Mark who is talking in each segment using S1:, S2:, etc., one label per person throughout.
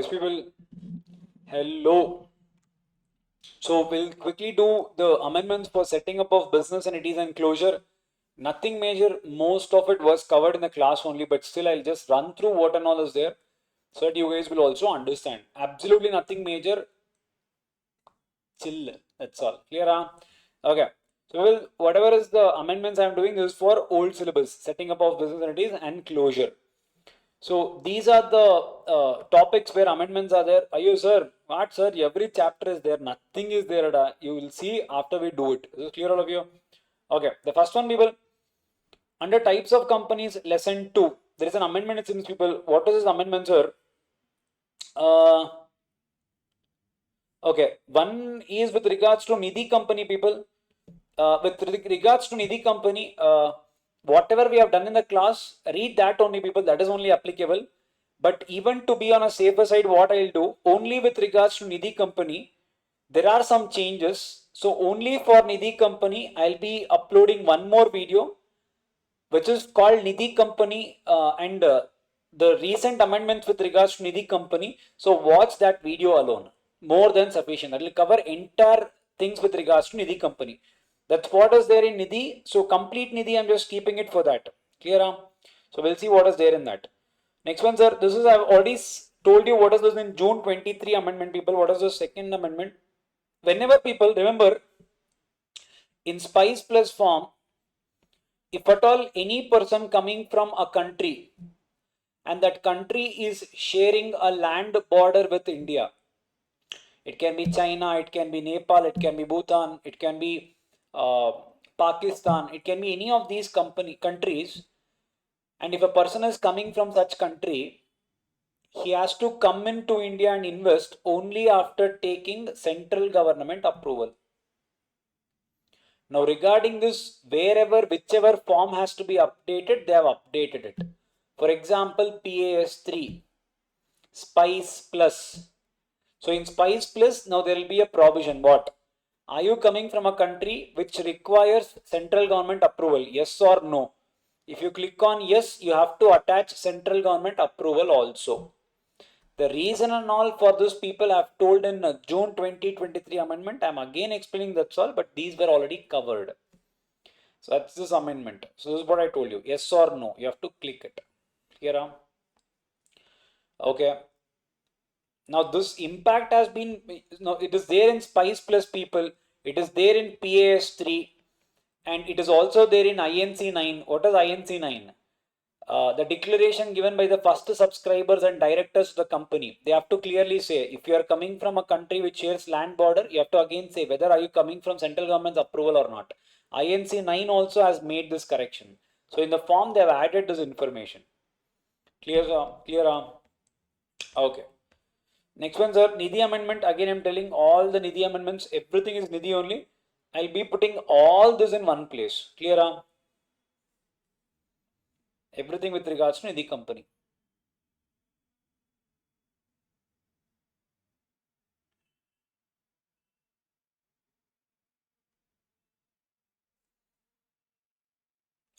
S1: Yes, people. Hello. So we'll quickly do the amendments for setting up of business entities and closure. Nothing major. Most of it was covered in the class only, but still I'll just run through what and all is there so that you guys will also understand. Absolutely nothing major. Chill. That's all. Clear? Huh? Okay. So we'll, whatever is the amendments I'm doing is for old syllabus, setting up of business entities and closure. So these are the topics where amendments are there. Are you, sir? What, sir? Every chapter is there. Nothing is there. You will see after we do it. Is this clear, all of you? Okay. The first one, people. Under types of companies, lesson 2. There is an amendment. It seems, people. What is this amendment, sir? Okay. One is with regards to Nidhi company, people. With regards to Nidhi company, whatever we have done in the class, read that only, people. That is only applicable. But even to be on a safer side, what I'll do, only with regards to Nidhi company, there are some changes. So only for Nidhi company, I'll be uploading one more video, which is called Nidhi company and the recent amendments with regards to Nidhi company. So watch that video alone. More than sufficient. That will cover entire things with regards to Nidhi company. That's what is there in Nidhi. So complete Nidhi, I'm just keeping it for that. Clear? So we'll see what is there in that. Next one, sir. This is, I've already told you what is this in June 23 amendment, people. What is the second amendment? Whenever people remember in Spice Plus form, if at all any person coming from a country and that country is sharing a land border with India, it can be China, it can be Nepal, it can be Bhutan, it can be Pakistan, it can be any of these countries. And if a person is coming from such country, he has to come into India and invest only after taking central government approval. Now regarding this, wherever, whichever form has to be updated, they have updated it. For example, PAS3, Spice Plus. So in Spice Plus, now there will be a provision. What? Are you coming from a country which requires central government approval? Yes or no? If you click on yes, you have to attach central government approval also. The reason and all for those people I've told in June 2023 amendment. I'm again explaining that's all, but these were already covered. So that's this amendment. So this is what I told you. Yes or no. You have to click it. Here. Okay. Now this impact has been, it is there in Spice Plus, people. It is there in PAS3 and it is also there in INC 9. What is INC 9? The declaration given by the first subscribers and directors to the company. They have to clearly say, if you are coming from a country which shares land border, you have to again say whether are you coming from central government's approval or not. INC 9 also has made this correction. So in the form they have added this information. Clear? Clear? Okay. Next one, sir. Nidhi amendment. Again, I'm telling all the Nidhi amendments. Everything is Nidhi only. I'll be putting all this in one place. Clear? Everything with regards to Nidhi company.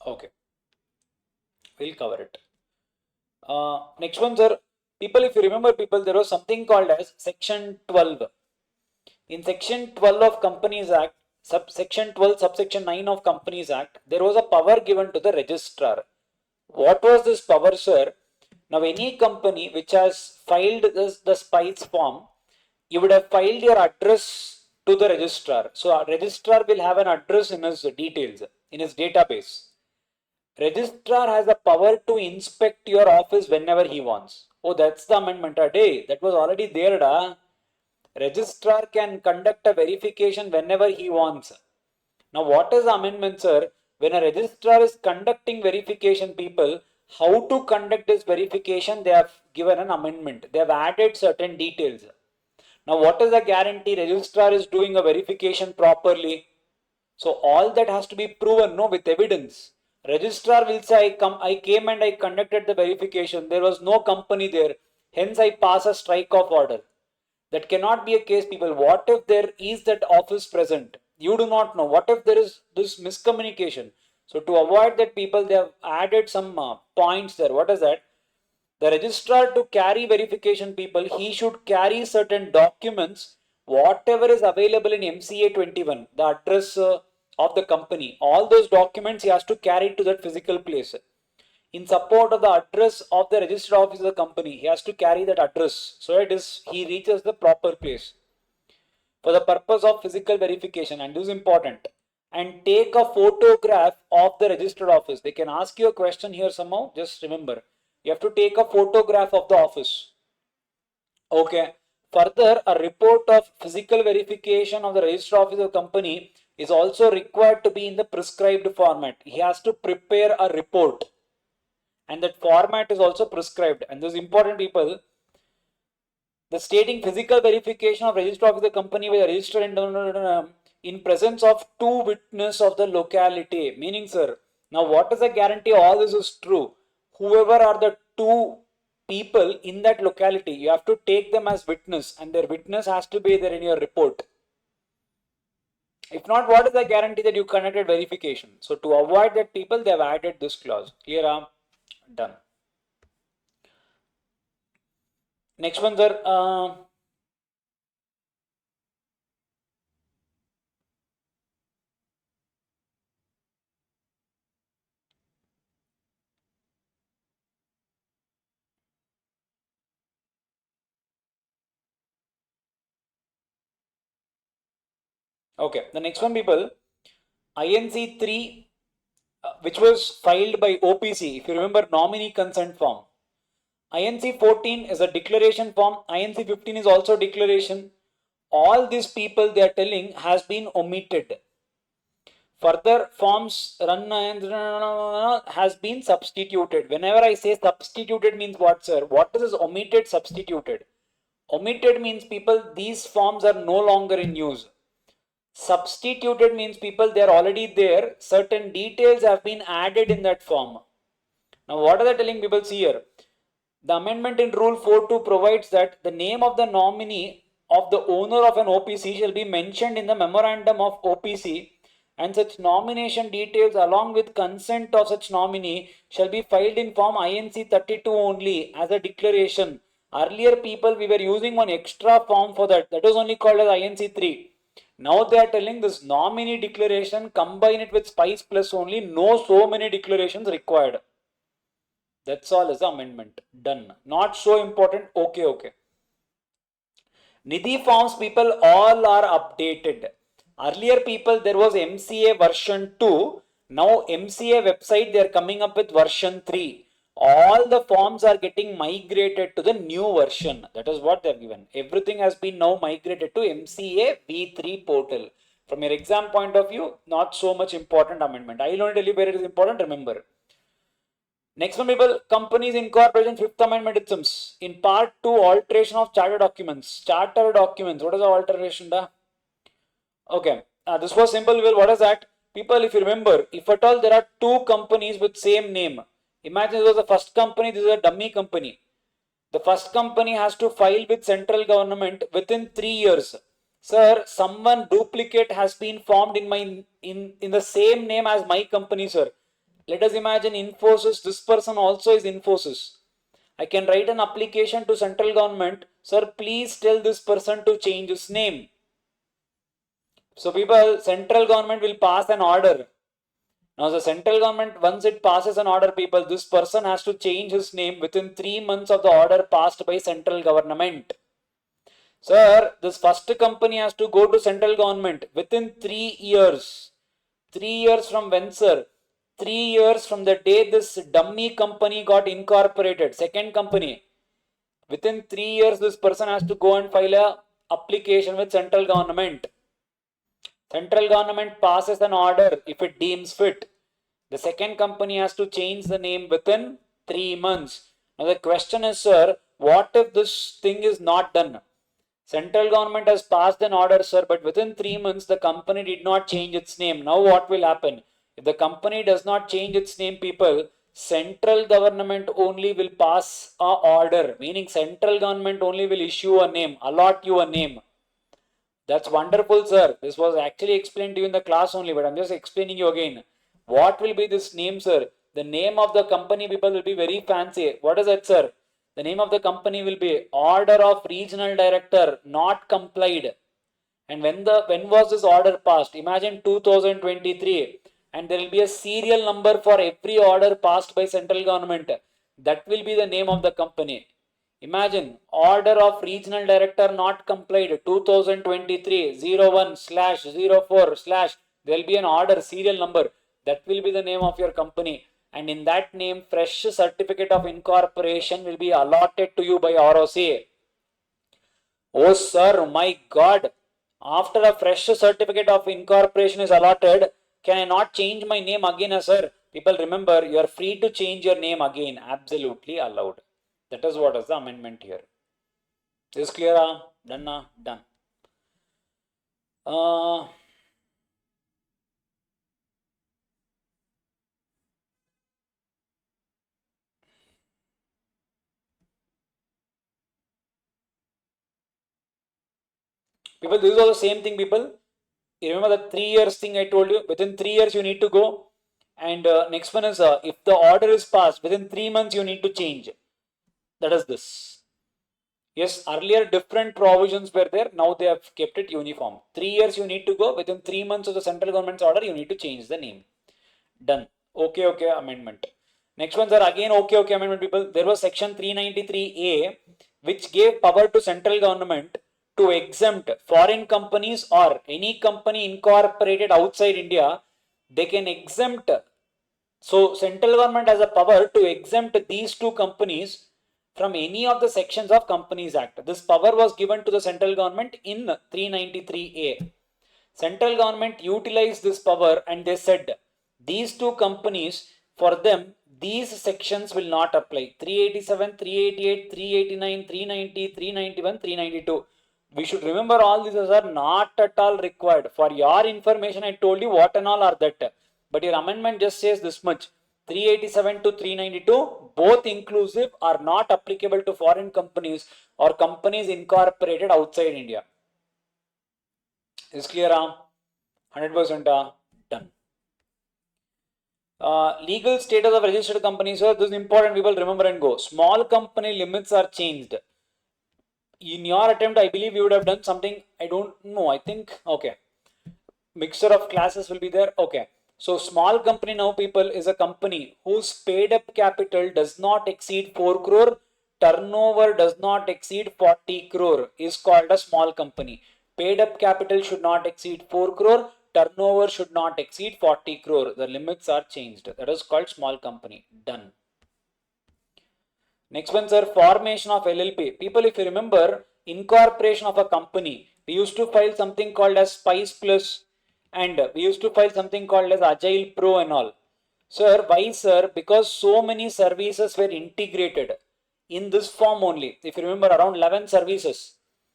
S1: Okay. We'll cover it. Next one, sir. People, if you remember, people, there was something called as Section 12. In Section 12 of Companies Act, Section 12, Subsection 9 of Companies Act, there was a power given to the registrar. What was this power, sir? Now, any company which has filed the SPICE form, you would have filed your address to the registrar. So, a registrar will have an address in his details, in his database. Registrar has the power to inspect your office whenever he wants. Oh, that's the amendment. Day that was already there. Registrar can conduct a verification whenever he wants. Now, what is the amendment, sir? When a registrar is conducting verification, people, how to conduct this verification, they have given an amendment. They have added certain details. Now, what is the guarantee registrar is doing a verification properly? So all that has to be proven, no, with evidence. Registrar will say, I came and I conducted the verification. There was no company there. Hence, I pass a strike off order. That cannot be a case, people. What if there is that office present? You do not know. What if there is this miscommunication? So to avoid that, people, they have added some points there. What is that? The registrar to carry verification people, he should carry certain documents, whatever is available in MCA 21, the address of the company. All those documents he has to carry to that physical place. In support of the address of the registered office of the company, he has to carry that address. So he reaches the proper place for the purpose of physical verification, and this is important. And take a photograph of the registered office. They can ask you a question here somehow. Just remember, you have to take a photograph of the office. Okay. Further, a report of physical verification of the registered office of the company is also required to be in the prescribed format. He has to prepare a report, and that format is also prescribed. And those important people, the stating physical verification of registered office of the company by the register in presence of two witnesses of the locality. Meaning, sir, now what is the guarantee all this is true? Whoever are the two people in that locality, you have to take them as witness, and their witness has to be there in your report. If not, what is the guarantee that you conducted verification? So to avoid that people, they have added this clause. Clear? Done. Next one, sir. Okay, the next one, people. INC 3, which was filed by OPC, if you remember, nominee consent form. INC 14 is a declaration form. INC 15 is also declaration. All these people they are telling has been omitted. Further forms run has been substituted. Whenever I say substituted means what, sir? What is this omitted, substituted? Omitted means people, these forms are no longer in use. Substituted means people, they are already there. Certain details have been added in that form. Now, what are they telling people here? The amendment in Rule 4.2 provides that the name of the nominee of the owner of an OPC shall be mentioned in the memorandum of OPC, and such nomination details along with consent of such nominee shall be filed in form INC 32 only as a declaration. Earlier people, we were using one extra form for that. That was only called as INC 3. Now they are telling this nominee declaration, combine it with SPICE plus only, no so many declarations required. That's all as the amendment. Done. Not so important. Okay. Nidhi forms people all are updated. Earlier people there was MCA version 2. Now MCA website they are coming up with version 3. All the forms are getting migrated to the new version. That is what they have given. Everything has been now migrated to MCA V3 portal. From your exam point of view, not so much important amendment. I will only tell you where it is important, remember. Next one, people, companies incorporation 5th amendment itself. In part 2, alteration of charter documents. Charter documents, what is the alteration? Okay, this was simple. Well, what is that? People, if you remember, if at all there are two companies with same name, imagine this was the first company, this is a dummy company. The first company has to file with central government within 3 years. Sir, someone duplicate has been formed in the same name as my company, sir. Let us imagine Infosys, this person also is Infosys. I can write an application to central government, sir, please tell this person to change his name. So people, central government will pass an order. Now the central government, once it passes an order, people, this person has to change his name within 3 months of the order passed by central government. Sir, this first company has to go to central government within 3 years. 3 years from when, sir? 3 years from the day this dummy company got incorporated, second company. Within 3 years, this person has to go and file a application with central government. Central government passes an order if it deems fit. The second company has to change the name within 3 months. Now the question is, sir, what if this thing is not done? Central government has passed an order, sir, but within 3 months the company did not change its name. Now what will happen? If the company does not change its name, people, central government only will pass a order, meaning central government only will issue a name, allot you a name. That's wonderful, sir. This was actually explained to you in the class only, but I'm just explaining you again. What will be this name, sir? The name of the company, people, will be very fancy. What is that, sir? The name of the company will be Order of Regional Director Not Complied. And when was this order passed? Imagine 2023, and there will be a serial number for every order passed by central government. That will be the name of the company. Imagine Order of Regional Director Not Complied 2023 01/04/ there will be an order serial number. That will be the name of your company. And in that name, fresh certificate of incorporation will be allotted to you by ROC. Oh sir, my God. After a fresh certificate of incorporation is allotted, can I not change my name again, sir? People, remember, you are free to change your name again. Absolutely allowed. That is what is the amendment here. Is clear? Done? Done. People, this is all the same thing, people. You remember the 3 years thing I told you? Within 3 years, you need to go. And next one is if the order is passed, within 3 months, you need to change. That is this. Yes, earlier different provisions were there. Now they have kept it uniform. 3 years you need to go. Within 3 months of the central government's order, you need to change the name. Done. Okay, amendment. Next ones are again okay, amendment, people. There was section 393A which gave power to central government to exempt foreign companies or any company incorporated outside India. They can exempt. So central government has a power to exempt these two companies from any of the sections of Companies Act. This power was given to the central government in 393A. Central government utilized this power and they said these two companies, for them these sections will not apply. 387, 388, 389, 390, 391, 392. We should remember all these are not at all required. For your information, I told you what and all are that. But your amendment just says this much. 387 to 392, both inclusive, are not applicable to foreign companies or companies incorporated outside India. Is clear? 100% done. Legal status of registered companies. So this is important, people, remember and go. Small company limits are changed. In your attempt, I believe you would have done something. I don't know. I think, okay. Mixture of classes will be there. Okay. So small company now, people, is a company whose paid up capital does not exceed 4 crore, turnover does not exceed 40 crore, is called a small company. Paid up capital should not exceed 4 crore, turnover should not exceed 40 crore. The limits are changed. That is called small company. Done. Next one, sir, formation of LLP. People, if you remember, incorporation of a company, we used to file something called as Spice Plus, and we used to file something called as Agile Pro and all. Sir, why, sir? Because so many services were integrated in this form only. If you remember, around 11 services,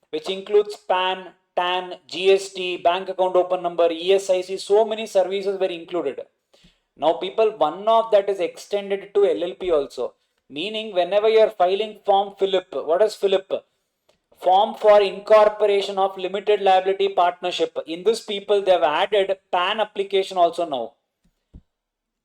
S1: which includes PAN, TAN, GST, bank account open number, ESIC, so many services were included. Now, people, one of that is extended to LLP also. Meaning, whenever you are filing form Philip, what is Philip? Form for incorporation of limited liability partnership. In this, people, they have added PAN application also now.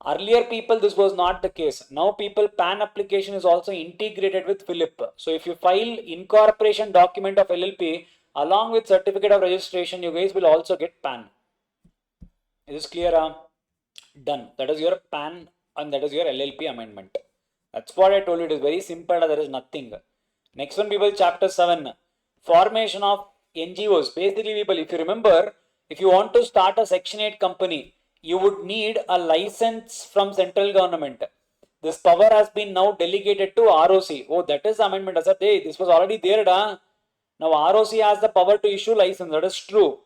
S1: Earlier, people, this was not the case. Now, people, PAN application is also integrated with Philip. So, if you file incorporation document of LLP along with certificate of registration, you guys will also get PAN. Is this clear? Done. That is your PAN and that is your LLP amendment. That's what I told you. It is very simple. There is nothing. Next one, people, chapter 7. Formation of NGOs. Basically, people, if you remember, if you want to start a Section 8 company, you would need a license from central government. This power has been now delegated to ROC. Oh, that is the amendment. This was already there. Now, ROC has the power to issue license. That is true.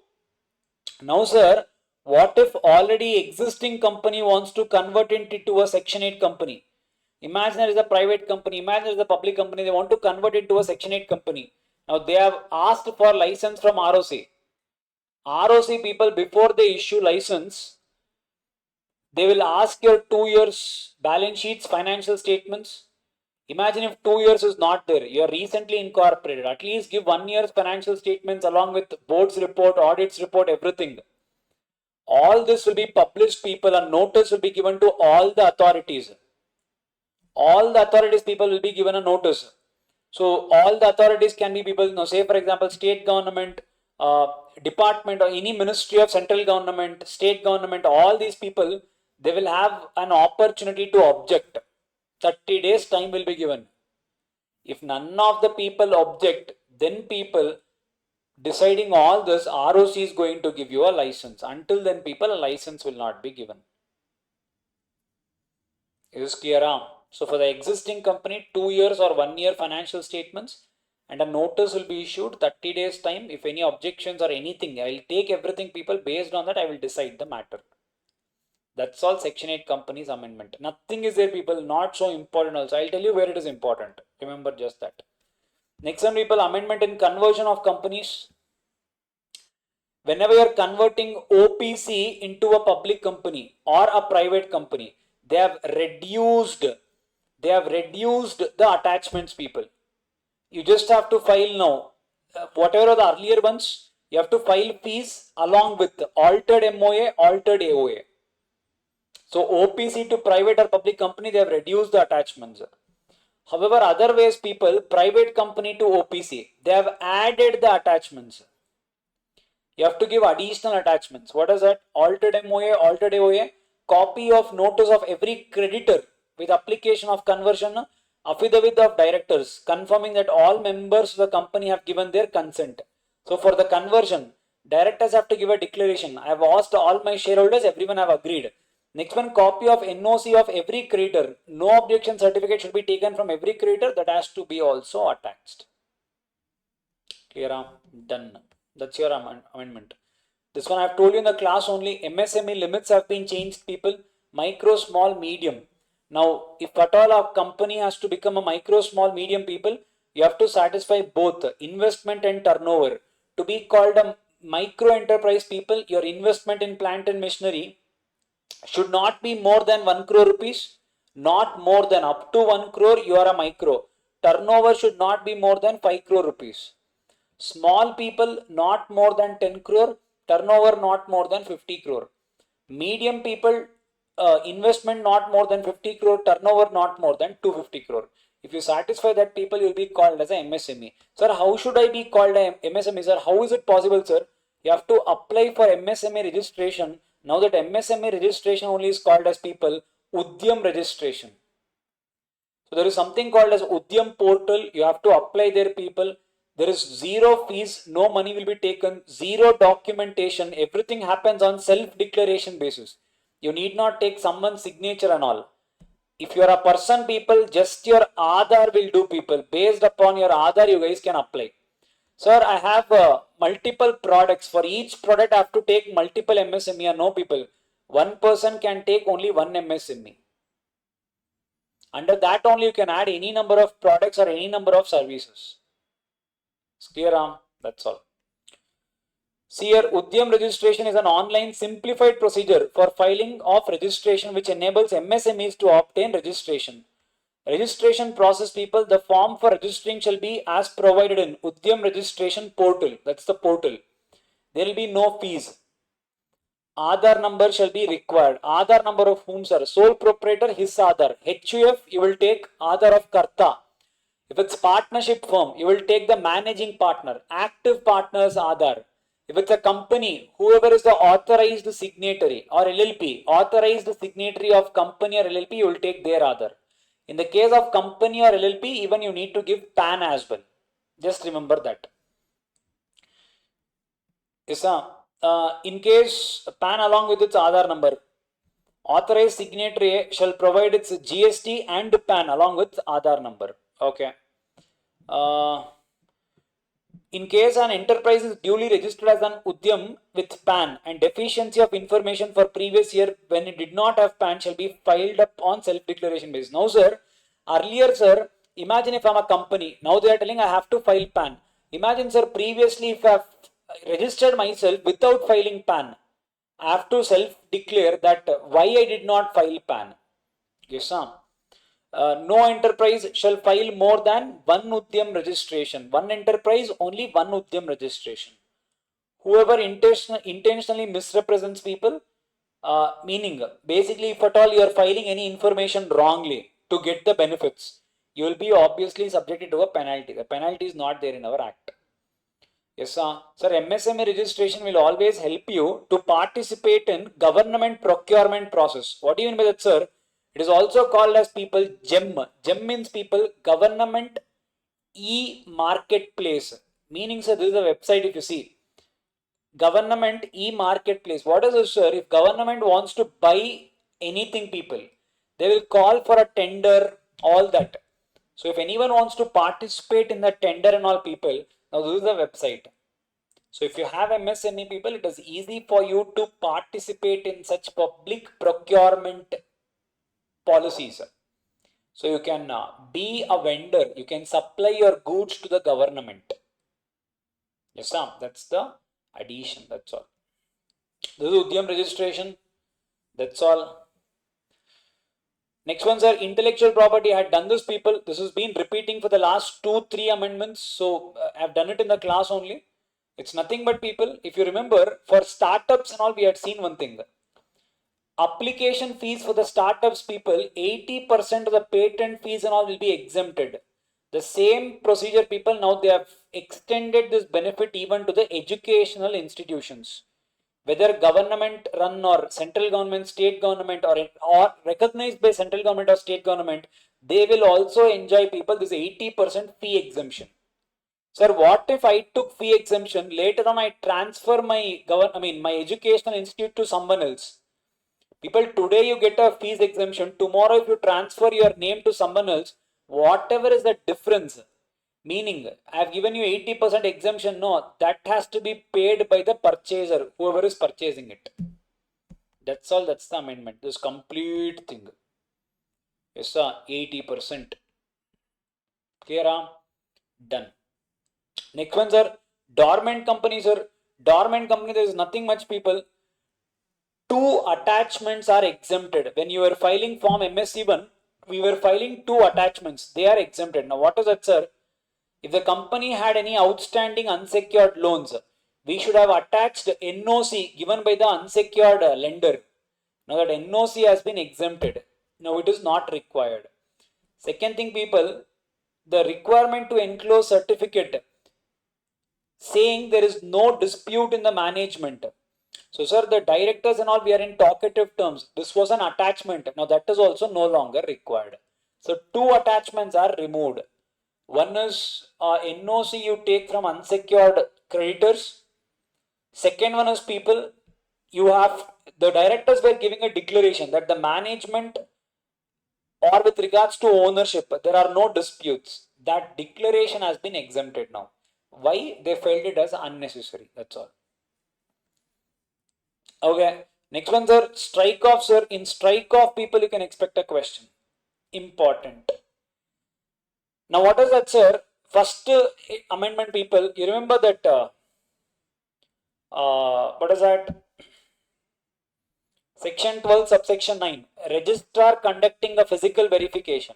S1: Now, sir, what if already existing company wants to convert it into a Section 8 company? Imagine there is a private company, imagine there is a public company, they want to convert it to a Section 8 company. Now they have asked for license from ROC. ROC, people, before they issue license, they will ask your 2 years balance sheets, financial statements. Imagine if 2 years is not there, you are recently incorporated, at least give 1 year's financial statements along with board's report, audits report, everything. All this will be published, people, and notice will be given to all the authorities. All the authorities, people, will be given a notice. So all the authorities can be people, now say for example, state government, department or any ministry of central government, state government, all these people, they will have an opportunity to object. 30 days time will be given. If none of the people object, then people deciding all this, ROC is going to give you a license. Until then, people, a license will not be given. Is clear? So for the existing company, 2 years or 1 year financial statements, and a notice will be issued 30 days time. If any objections or anything, I will take everything, people, based on that I will decide the matter. That's all Section 8 companies amendment. Nothing is there, people, not so important also. I'll tell you where it is important. Remember just that. Next one, people, amendment in conversion of companies. Whenever you are converting OPC into a public company or a private company, they have reduced the attachments, people. You just have to file now. Whatever are the earlier ones, you have to file fees along with altered MOA, altered AOA. So OPC to private or public company, they have reduced the attachments. However, other ways, people, private company to OPC, they have added the attachments. You have to give additional attachments. What is that? Altered MOA, altered AOA, copy of notice of every creditor with application of conversion, affidavit of directors confirming that all members of the company have given their consent. So for the conversion, directors have to give a declaration. I have asked all my shareholders, everyone have agreed. Next one, copy of NOC of every creditor. No objection certificate should be taken from every creditor. That has to be also attached. Clear? Done. That's your amendment. This one I have told you in the class only. MSME limits have been changed, people. Micro, small, medium. Now, if at all a company has to become a micro, small, medium, people, you have to satisfy both investment and turnover. To be called a micro enterprise, people, your investment in plant and machinery should not be more than 1 crore rupees, not more than up to 1 crore, you are a micro. Turnover should not be more than 5 crore rupees. Small, people, not more than 10 crore, turnover not more than 50 crore. Medium, people, investment not more than 50 crore, turnover not more than 250 crore. If you satisfy that, people, you will be called as a MSME. Sir, how should I be called a MSME, sir? How is it possible, sir? You have to apply for MSME registration. Now that MSME registration only is called as, people, Udyam registration. So there is something called as Udyam portal. You have to apply there, people. There is zero fees, no money will be taken, zero documentation. Everything happens on self-declaration basis. You need not take someone's signature and all. If you are a person, people, just your Aadhaar will do, people. Based upon your Aadhaar, you guys can apply. Sir, I have multiple products. For each product, I have to take multiple MSME. No, people. One person can take only one MSME. Under that only you can add any number of products or any number of services. It's clear, that's all. See here, Udyam registration is an online simplified procedure for filing of registration which enables MSMEs to obtain registration. Registration process, people, the form for registering shall be as provided in Udyam registration portal. That's the portal. There will be no fees. Aadhaar number shall be required. Aadhaar number of whom, sir? Sole proprietor, his Aadhaar. HUF, you will take Aadhaar of Karta. If it's partnership firm, you will take the managing partner. Active partner's Aadhaar. If it's a company, whoever is the authorized signatory or LLP, authorized signatory of company or LLP, you will take their Aadhaar. In the case of company or LLP, even you need to give PAN as well. Just remember that. Yes, in case PAN along with its Aadhaar number, authorized signatory shall provide its GST and PAN along with Aadhaar number. Okay. In case an enterprise is duly registered as an Udyam with PAN and deficiency of information for previous year when it did not have PAN shall be filed up on self-declaration basis. Now, sir, earlier, sir, imagine if I'm a company, now they are telling I have to file PAN. Imagine, sir, previously if I have registered myself without filing PAN, I have to self-declare that why I did not file PAN. Yes, sir. No enterprise shall file more than one Udyam registration. One enterprise, only one Udyam registration. Whoever intentionally misrepresents people, meaning basically if at all you are filing any information wrongly to get the benefits, you will be obviously subjected to a penalty. The penalty is not there in our act. Yes, sir. Sir, MSME registration will always help you to participate in government procurement process. What do you mean by that, sir? It is also called as people GEM. GEM means people government e-marketplace. Meaning, sir, this is a website if you see. Government e-marketplace. What is this, sir? If government wants to buy anything, people, they will call for a tender, all that. So if anyone wants to participate in the tender and all, people, now this is the website. So if you have MSME, people, it is easy for you to participate in such public procurement policies. So you can be a vendor, you can supply your goods to the government. Yes, sir. That's the addition. That's all. This is Udyam registration. That's all. Next one, sir, intellectual property. I had done this, people. This has been repeating for the last 2-3 amendments. So I have done it in the class only. It's nothing but, people, if you remember, for startups and all, we had seen one thing. Application fees for the startups, people, 80% of the patent fees and all will be exempted. The same procedure, people, now they have extended this benefit even to the educational institutions. Whether government run or central government, state government, or recognized by central government or state government, they will also enjoy, people, this 80% fee exemption. Sir, what if I took fee exemption, later on I transfer my my educational institute to someone else? People, today you get a fees exemption, tomorrow if you transfer your name to someone else, whatever is the difference, meaning I have given you 80% exemption, no, that has to be paid by the purchaser, whoever is purchasing it. That's all, that's the amendment, this complete thing. Yes, sir, 80%. Clear? Done. Next one, sir, dormant company, sir. Dormant company, there is nothing much, people. 2 attachments are exempted. When you were filing form MSC1, we were filing 2 attachments. They are exempted. Now, what is that, sir? If the company had any outstanding unsecured loans, we should have attached NOC given by the unsecured lender. Now that NOC has been exempted. Now it is not required. Second thing, people, the requirement to enclose certificate saying there is no dispute in the management. So, sir, the directors and all, we are in talkative terms. This was an attachment. Now that is also no longer required. So 2 attachments are removed. One is NOC you take from unsecured creditors. Second one is, people, you have, the directors were giving a declaration that the management or with regards to ownership, there are no disputes. That declaration has been exempted now. Why? They felt it as unnecessary. That's all. Okay. Next one, sir, strike off, sir. In strike off, people, you can expect a question. Important. Now, what is that, sir? First amendment, people, you remember that, what is that? Section 12, subsection 9, registrar conducting a physical verification.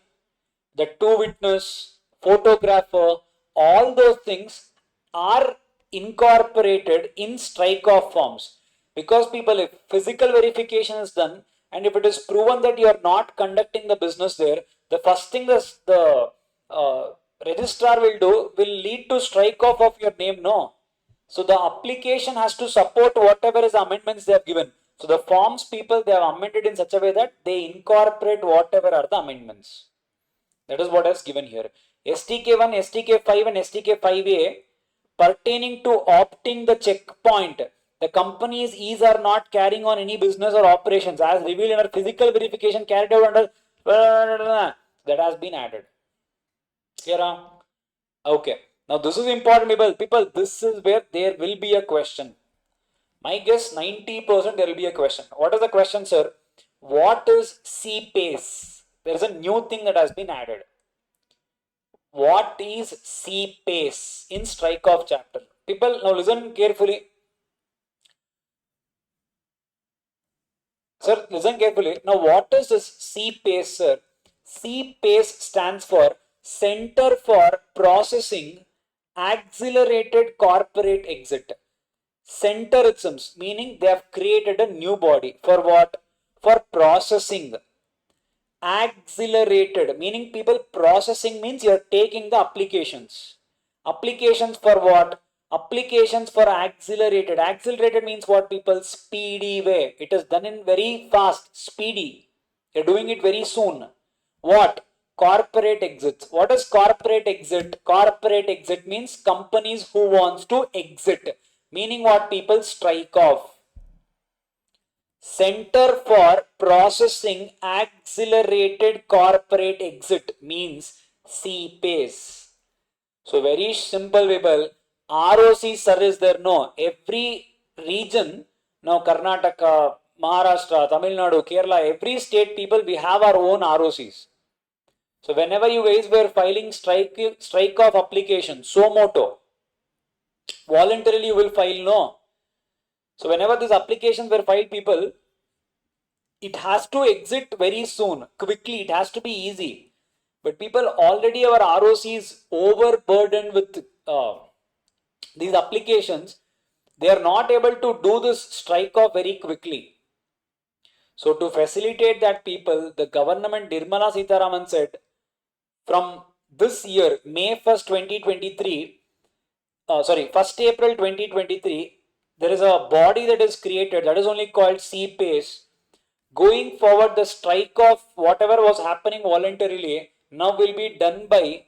S1: The 2 witness, photographer, all those things are incorporated in strike off forms. Because, people, if physical verification is done and if it is proven that you are not conducting the business there, the first thing the registrar will do will lead to strike off of your name, no. So the application has to support whatever is amendments they have given. So the forms, people, they have amended in such a way that they incorporate whatever are the amendments. That is what is given here. STK1, STK5 and STK5A pertaining to opting the checkpoint. The companies is are not carrying on any business or operations as revealed in our physical verification carried out under that has been added. Clear? Okay. Now this is important, people. This is where there will be a question. My guess 90% there will be a question. What is the question, sir? What is CPACE? There is a new thing that has been added. What is CPACE in strike off chapter? People, now listen carefully. Sir, listen carefully. Now, what is this CPACE, sir? CPACE stands for Center for Processing Accelerated Corporate Exit. Centerisms, meaning they have created a new body. For what? For processing Accelerated, meaning people processing means you're taking the applications. Applications for what? Applications for accelerated. Accelerated means what, people? Speedy way. It is done in very fast, speedy. You're doing it very soon. What? Corporate exits. What is corporate exit? Corporate exit means companies who wants to exit. Meaning what, people? Strike off. Center for Processing Accelerated Corporate Exit means CPACE. So very simple, people. ROC sir is there? No. Every region, now Karnataka, Maharashtra, Tamil Nadu, Kerala, every state, people, we have our own ROCs. So whenever you guys were filing strike off application, so moto, voluntarily you will file, no. So whenever these applications were filed, people, it has to exit very soon, quickly, it has to be easy. But people, already our ROC is overburdened with these applications. They are not able to do this strike off very quickly. So to facilitate that, people, the government, Nirmala Sitharaman said, from this year, May 1st, 2023, 1st April 2023, there is a body that is created that is only called CPACE. Going forward, the strike off, whatever was happening voluntarily, now will be done by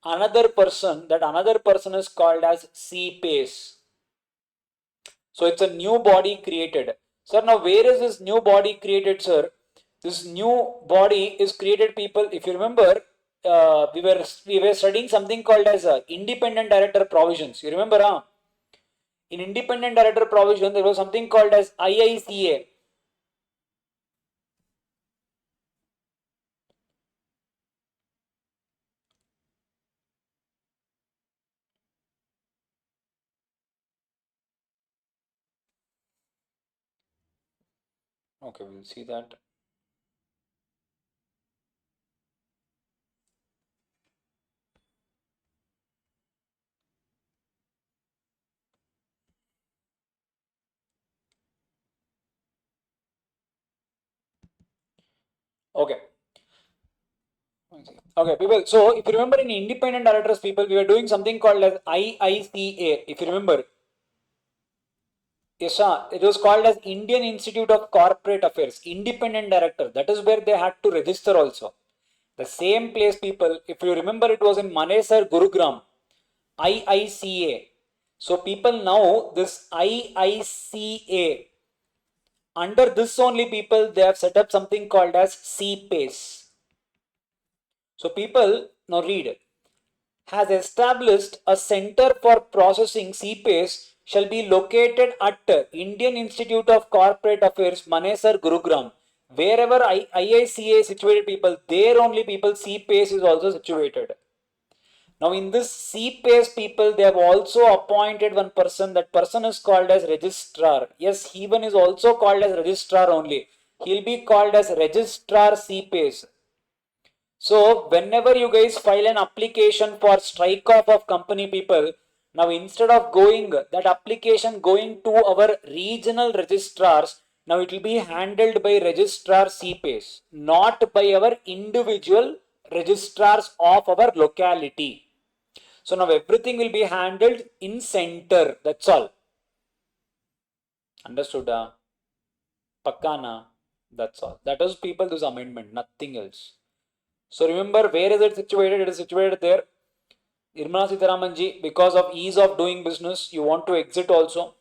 S1: another person. That another person is called as CPACE. So it's a new body created. Sir, now where is this new body created, sir? This new body is created, people. If you remember, we were studying something called as independent director provisions. You remember, huh? In independent director provision, there was something called as IICA. Okay, we'll see that. Okay. Okay, people. So if you remember, in independent directors, people, we were doing something called as IICA. If you remember, yes, it was called as Indian Institute of Corporate Affairs, independent director. That is where they had to register also. The same place, people, if you remember, it was in Manesar, Gurugram, IICA. So people, now this IICA, under this only, people, they have set up something called as CPACE. So people, now read, has established a center for processing CPACE shall be located at Indian Institute of Corporate Affairs, Manesar, Gurugram. Wherever IICA is situated, people, there only, people, CPACE is also situated. Now in this CPACE, people, they have also appointed one person. That person is called as registrar. Yes, he one is also called as registrar only. He'll be called as registrar CPACE. So whenever you guys file an application for strike off of company, people, now instead of going that application going to our regional registrars, now it will be handled by registrar CPACE, not by our individual registrars of our locality. So now everything will be handled in center. That's all. Understood? Pakana. That's all. That is, people, this amendment, nothing else. So remember, where is it situated? It is situated there. Nirmala Sitharaman ji, because of ease of doing business, you want to exit also.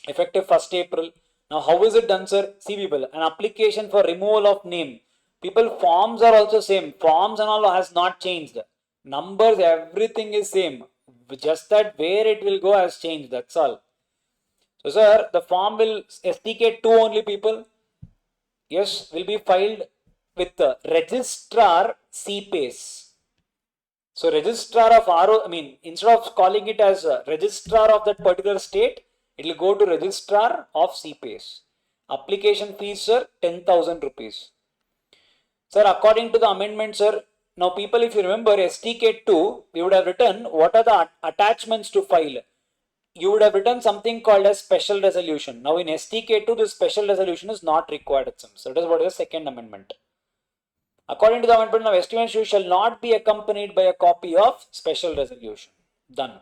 S1: Effective 1st April. Now, how is it done, sir? See, people, an application for removal of name. People, forms are also same. Forms and all has not changed. Numbers, everything is same. Just that where it will go has changed. That's all. So, sir, the form will STK 2 only, people. Yes, will be filed with the registrar CPACE. So registrar of instead of calling it as a registrar of that particular state, it will go to registrar of CPACE. Application fees, sir, 10,000 rupees. Sir, according to the amendment, sir, now people, if you remember STK 2, we would have written what are the attachments to file. You would have written something called as special resolution. Now in STK 2, this special resolution is not required. So that is what is the second amendment. According to the amendment, now estimation shall not be accompanied by a copy of special resolution. Done.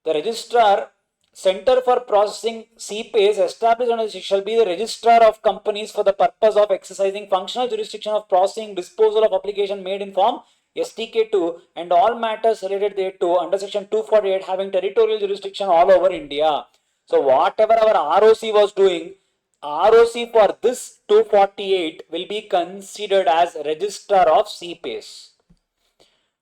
S1: The registrar center for processing CPAs established under this shall be the registrar of companies for the purpose of exercising functional jurisdiction of processing disposal of application made in form STK2 and all matters related thereto under section 248 having territorial jurisdiction all over India. So whatever our ROC was doing, ROC for this 248 will be considered as registrar of CPAs.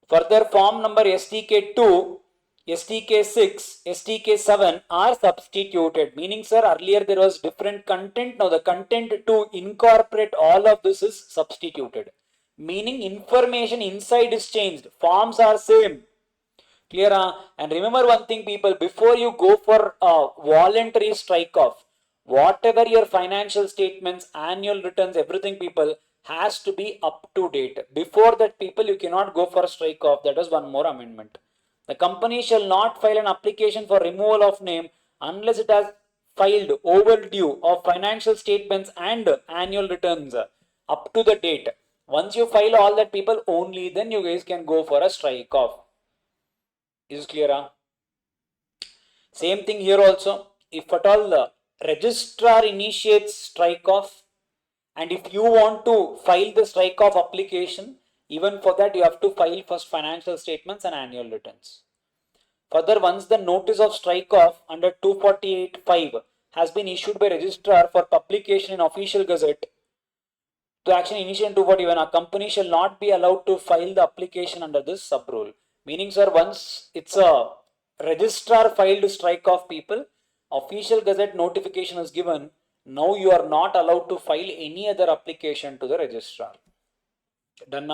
S1: Further, form number STK2, STK6, STK7 are substituted. Meaning, sir, earlier there was different content. Now the content to incorporate all of this is substituted. Meaning, information inside is changed. Forms are same. Clear? And remember one thing, people, before you go for a voluntary strike off, whatever your financial statements, annual returns, everything, people, has to be up to date. Before that, people, you cannot go for a strike off. That is one more amendment. The company shall not file an application for removal of name unless it has filed overdue of financial statements and annual returns up to the date. Once you file all that, people, only then you guys can go for a strike off. Is clear? Same thing here also. If at all the registrar initiates strike off, and if you want to file the strike off application, even for that you have to file first financial statements and annual returns. Further, once the notice of strike off under 248(5) has been issued by registrar for publication in official gazette, to action initiated 241, a company shall not be allowed to file the application under this sub rule. Meaning, sir, once it's a registrar filed strike off, people, official gazette notification is given. Now you are not allowed to file any other application to the registrar. Done.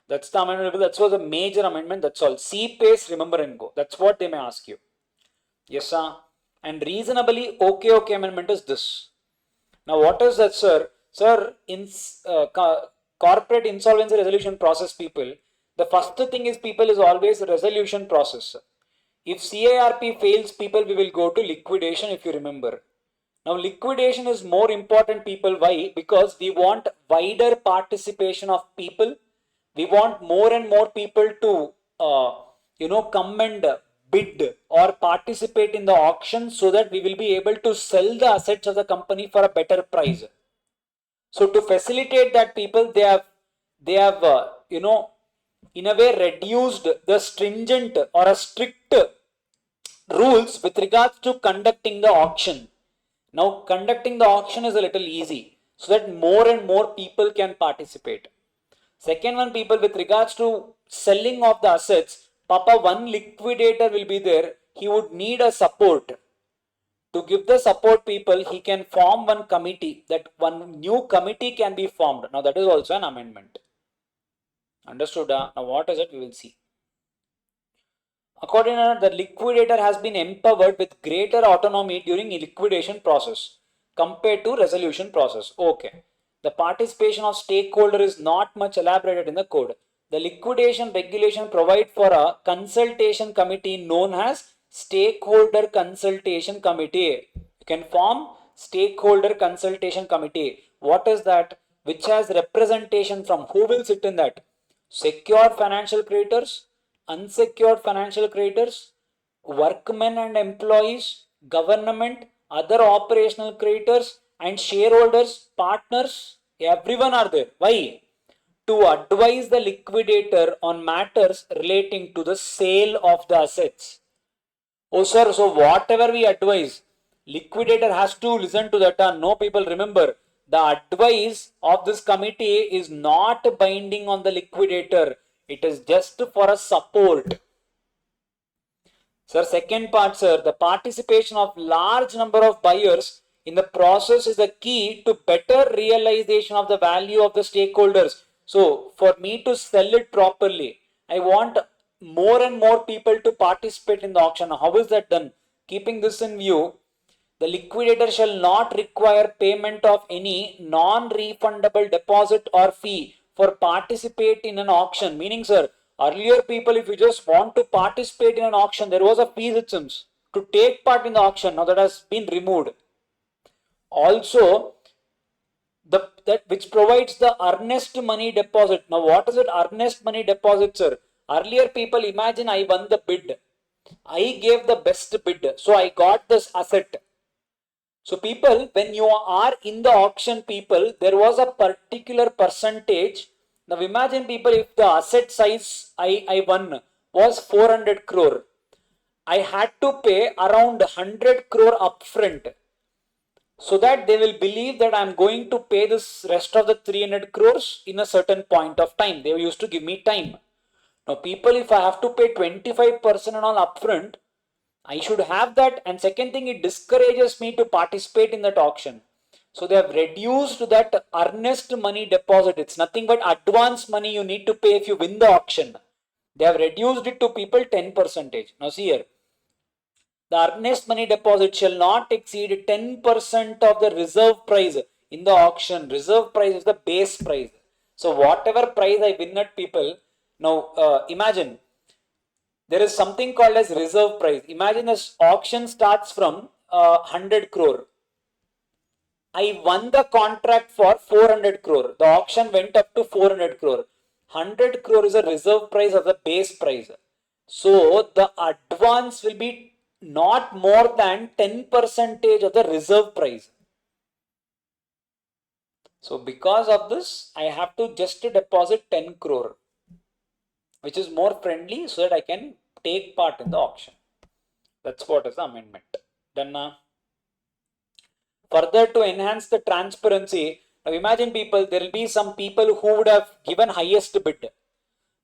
S1: That's the amendment. That was a major amendment. That's all. CPAs, remember and go. That's what they may ask you. Yes, sir. And reasonably okay amendment is this. Now, what is that, sir? Sir, in corporate insolvency resolution process, people, the first thing is, people, is always a resolution process. If CIRP fails, people, we will go to liquidation, if you remember. Now, liquidation is more important, people. Why? Because we want wider participation of people. We want more and more people to, come and bid or participate in the auction so that we will be able to sell the assets of the company for a better price. So to facilitate that, people, they have in a way reduced the stringent or a strict rules with regards to conducting the auction. Now conducting the auction is a little easy so that more and more people can participate. Second one, people, with regards to selling of the assets, Papa, one liquidator will be there. He would need a support. To give the support, people, he can form one committee. That one new committee can be formed. Now that is also an amendment. Understood? Now what is it? We will see. According to the liquidator has been empowered with greater autonomy during a liquidation process compared to resolution process. Okay. The participation of stakeholder is not much elaborated in the code. The liquidation regulation provide for a consultation committee known as stakeholder consultation committee. You can form stakeholder consultation committee. What is that? Which has representation from who will sit in that? Secure financial creditors, unsecured financial creditors, workmen and employees, government, other operational creditors, and shareholders, partners, everyone are there. Why? To advise the liquidator on matters relating to the sale of the assets. Oh, sir, so whatever we advise, liquidator has to listen to that. No, people, remember, the advice of this committee is not binding on the liquidator. It is just for a support. Sir, second part, sir, the participation of large number of buyers in the process is the key to better realization of the value of the stakeholders. So, for me to sell it properly, I want more and more people to participate in the auction. How is that done? Keeping this in view, the liquidator shall not require payment of any non-refundable deposit or fee for participate in an auction. Meaning, sir, earlier, people, if you just want to participate in an auction, there was a fee, it seems, to take part in the auction. Now that has been removed. Also, that which provides the earnest money deposit. Now, what is it? Earnest money deposit, sir. Earlier, people imagine I won the bid. I gave the best bid, so I got this asset. So, people, when you are in the auction, people, there was a particular percentage. Now, imagine, people, if the asset size I won was 400 crore, I had to pay around 100 crore upfront, so that they will believe that I'm going to pay this rest of the 300 crores in a certain point of time. They used to give me time. Now, people, if I have to pay 25% on all upfront, I should have that. And second thing, it discourages me to participate in that auction. So they have reduced that earnest money deposit. It's nothing but advance money you need to pay if you win the auction. They have reduced it to people 10%. Now see here, the earnest money deposit shall not exceed 10% of the reserve price in the auction. Reserve price is the base price. So whatever price I win at, people, now imagine there is something called as reserve price. Imagine this auction starts from 100 crore. I won the contract for 400 crore. The auction went up to 400 crore. 100 crore is a reserve price of the base price. So the advance will be not more than 10% of the reserve price. So because of this, I have to just deposit 10 crore, which is more friendly, so that I can take part in the auction. That's what is the amendment. Then further, to enhance the transparency, now imagine, people, there will be some people who would have given highest bid,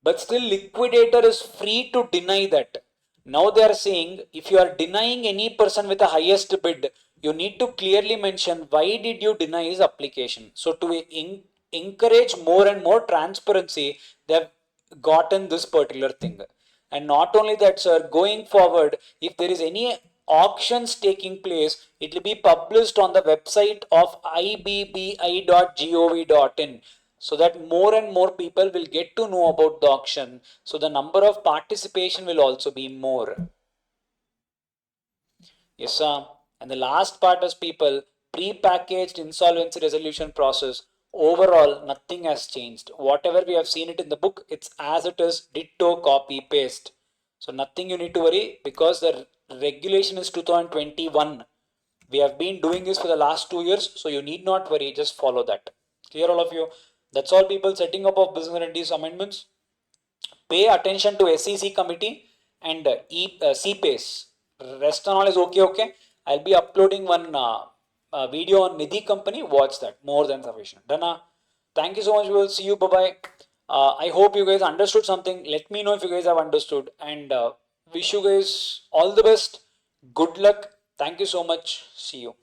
S1: but still liquidator is free to deny that. Now they are saying, if you are denying any person with the highest bid, you need to clearly mention why did you deny his application. So to encourage more and more transparency, they have gotten this particular thing. And not only that, sir, going forward, if there is any auctions taking place, it will be published on the website of ibbi.gov.in, so that more and more people will get to know about the auction. So the number of participation will also be more. Yes, sir. And the last part is, people, pre-packaged insolvency resolution process. Overall, nothing has changed. Whatever we have seen it in the book, it's as it is, ditto, copy, paste. So nothing you need to worry, because the regulation is 2021. We have been doing this for the last 2 years, so you need not worry, just follow that. Clear, all of you? That's all, people. Setting up of business entities amendments. Pay attention to SEC committee and CPACE. Rest and all is okay. I'll be uploading one video on Nidhi company. Watch that. More than sufficient. Done. Thank you so much. We will see you. Bye bye. I hope you guys understood something. Let me know if you guys have understood, and wish you guys all the best. Good luck. Thank you so much. See you.